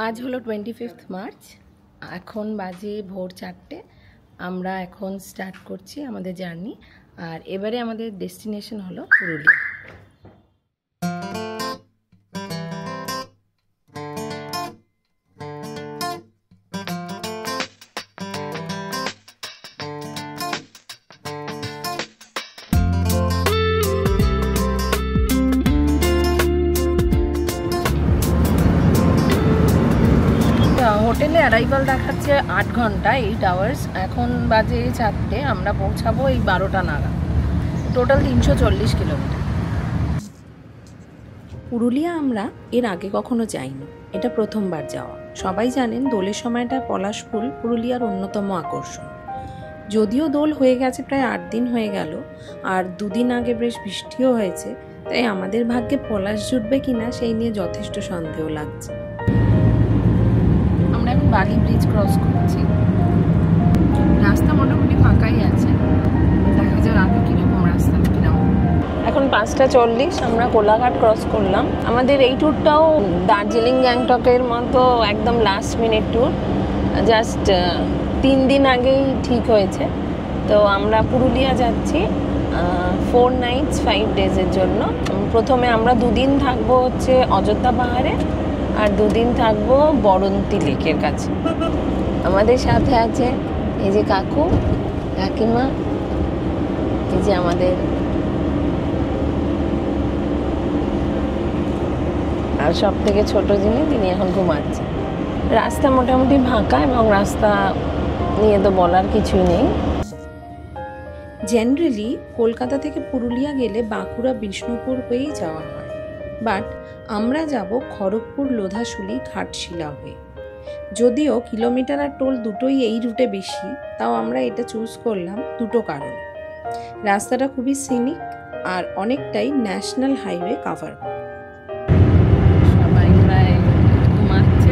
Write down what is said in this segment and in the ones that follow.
आज हलो 25 मार्च এখন বাজে ভোর 4টে। আমরা এখন স্টার্ট করছি আমাদের জার্নি। আর এবারে আমাদের ডেস্টিনেশন হলো পুরুলিয়া। হোটেলে অ্যারাইভাল দেখাচ্ছে 8 ঘন্টা 8 আওয়ার্স। এখন বাজে 4টে, আমরা পৌঁছাবো এই 12টা নাগাদ। Total 340 kilometre. পুরুলিয়া আমরা এর আগে কখনো যাইনি, এটা প্রথমবার যাওয়া। সবাই জানেন দোলের সময়টা পলাশ ফুল পুরুলিয়ার অন্যতম আকর্ষণ। যদিও দোল হয়ে গেছে প্রায় 8 দিন হয়ে গেল, আর 2 দিন আগে বেশ বৃষ্টিও হয়েছে, তাই আমাদের ভাগ্যে পলাশ জুটবে কিনা সেই নিয়ে যথেষ্ট সন্দেহ লাগছে। আমরা এখন বালি ব্রিজ ক্রস করছি। রাস্তা মোটামুটি ফাঁকাই আছে, দেখা যাক আগে কিরকম রাস্তা কিরকম। এখন 5:40 আমরা কোলাঘাট ক্রস করলাম। আমাদের এই ট্যুরটাও দার্জিলিং গ্যাংটকের মতো একদম লাস্ট মিনিট ট্যুর, জাস্ট 3 দিন আগেই ঠিক হয়েছে। তো আমরা পুরুলিয়া যাচ্ছি 4 nights 5 days-এর জন্য। প্রথমে আমরা 2 দিন থাকবো হচ্ছে অযোধ্যা পাহাড়ে, আর 2 দিন থাকবো বরন্তি লেকের কাছে। আমাদের সাথে আছে এই যে কাকু কাকিমা, এই যে আমাদের, আর সব থেকে ছোট যিনি, তিনি এখন ঘুমাচ্ছে। রাস্তা মোটামুটি ফাঁকা, এবং রাস্তা নিয়ে তো বলার কিছুই নেই। জেনারেলি কলকাতা থেকে পুরুলিয়া গেলে বাঁকুড়া বিষ্ণুপুর হয়েই যাওয়া হয়, বাট আমরা যাব খড়গপুর লোধাশুলি ঘাটশিলা হয়ে। যদিও কিলোমিটার আর টোল দুটোই এই রুটে বেশি, তাও আমরা এটা চুজ করলাম দুটো কারণ। রাস্তাটা খুবই সিনিক আর অনেকটাই ন্যাশনাল হাইওয়ে কাভার করে। সবাই প্রায় ঘুমাচ্ছে,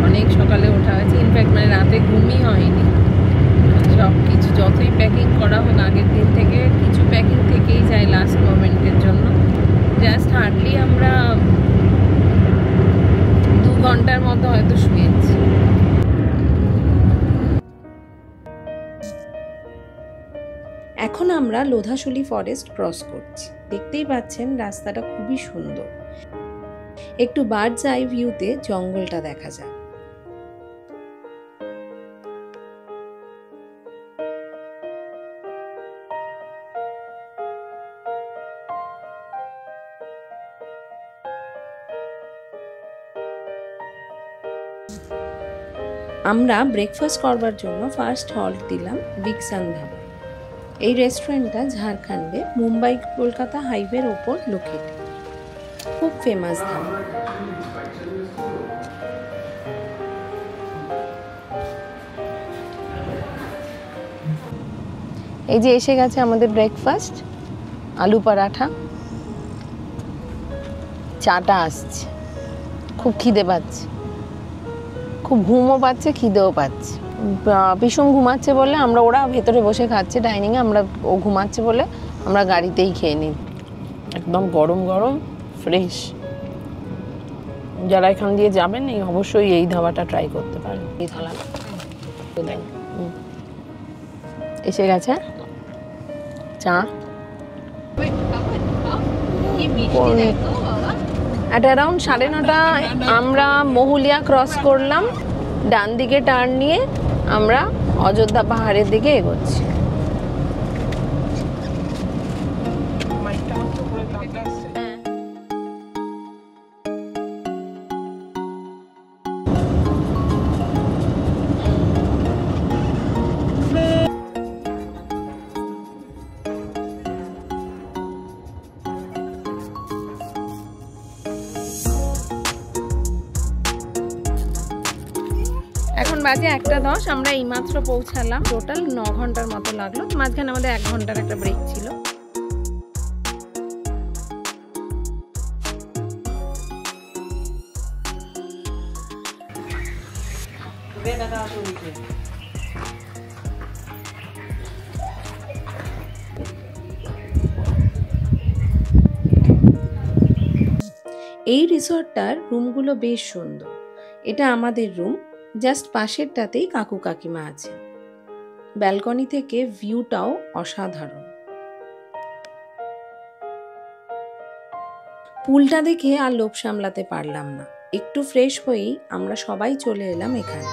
অনেক সকালে ওঠা হয়েছে, ইনফ্যাক্ট মানে রাতে ঘুমই হয়নি। সব কিছু যতই প্যাকিং করা হোক আগের দিন থেকে, কিছু প্যাকিং থেকেই যায় লাস্ট মোমেন্টের জন্য। জাস্ট হার্ডলি আমরা 2 ঘন্টার মতো হয়তো শুয়েছি। এখন আমরা লোধাশুলি ফরেস্ট ক্রস করছি। দেখতেই পাচ্ছেন রাস্তাটা খুবই সুন্দর। একটু বার্ডস আই ভিউতে জঙ্গলটা দেখা যায়। আমরা ব্রেকফাস্ট করবার জন্য ফার্স্ট হল্ট দিলাম বিকসান ধাবা। এই রেস্টুরেন্টটা ঝাড়খণ্ডে মুম্বাই কলকাতা হাইওয়ের ওপর লোকেটেড, খুব ফেমাস ধাবা। এই যে এসে গেছে আমাদের ব্রেকফাস্ট, আলু পরাঠা, চাটা আসছে। খুব খিদে পাচ্ছে, খুব ঘুমও পাচ্ছে, খিদেও পাচ্ছে। ভীষণ ঘুমাচ্ছে বলে আমরা, ওরা ভেতরে বসে খাচ্ছে ডাইনিংয়ে, আমরা ও ঘুমাচ্ছে বলে আমরা গাড়িতেই খেয়ে নিই। একদম গরম গরম ফ্রেশ। যারা এখান দিয়ে যাবেন এই অবশ্যই এই ধাবাটা ট্রাই করতে পারেন। এই থালা এসে গেছে চা। অ্যাট অ্যারাউন্ড 9:30 আমরা মহুলিয়া ক্রস করলাম। ডান দিকে টার্ন নিয়ে আমরা অযোধ্যা পাহাড়ের দিকে এগোচ্ছি। এখন বাজে 1:10, আমরা এইমাত্র পৌঁছালাম। টোটাল 9 ঘন্টার মতো লাগলো, মাঝখানে আমাদের 1 ঘন্টার একটা ব্রেক ছিল। এই রিসর্টটার রুমগুলো বেশ সুন্দর। এটা আমাদের রুম, জাস্ট পাশেরটাতেই কাকু কাকিমা আছে। ব্যালকনি থেকে ভিউটাও অসাধারণ। পুলটা দেখে আর লোভ সামলাতে পারলাম না, একটু ফ্রেশ হয়েই আমরা সবাই চলে এলাম এখানে।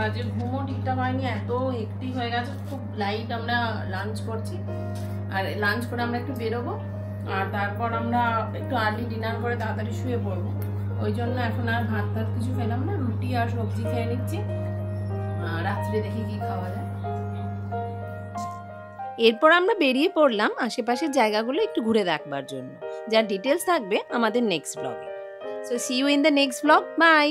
আর যে ঘুমও ঠিকঠাক হয়নি, এত হেক্টিক হয়ে গেছে, খুব লাইট আমরা লাঞ্চ করছি। আর লাঞ্চ করে আমরা একটু বেরোবো, আর তারপর আমরা একটু আর্লি ডিনার করে তাড়াতাড়ি শুয়ে পড়বো। ওই জন্য এখন আর ভাত টাত কিছু খেলাম না, রুটি আর সবজি খেয়ে নিচ্ছি, রাত্রে দেখি কি খাওয়া যায়। এরপর আমরা বেরিয়ে পড়লাম আশেপাশের জায়গাগুলো একটু ঘুরে দেখবার জন্য, যার ডিটেলস থাকবে আমাদের নেক্সট ব্লগে। So see you in the next blog. By.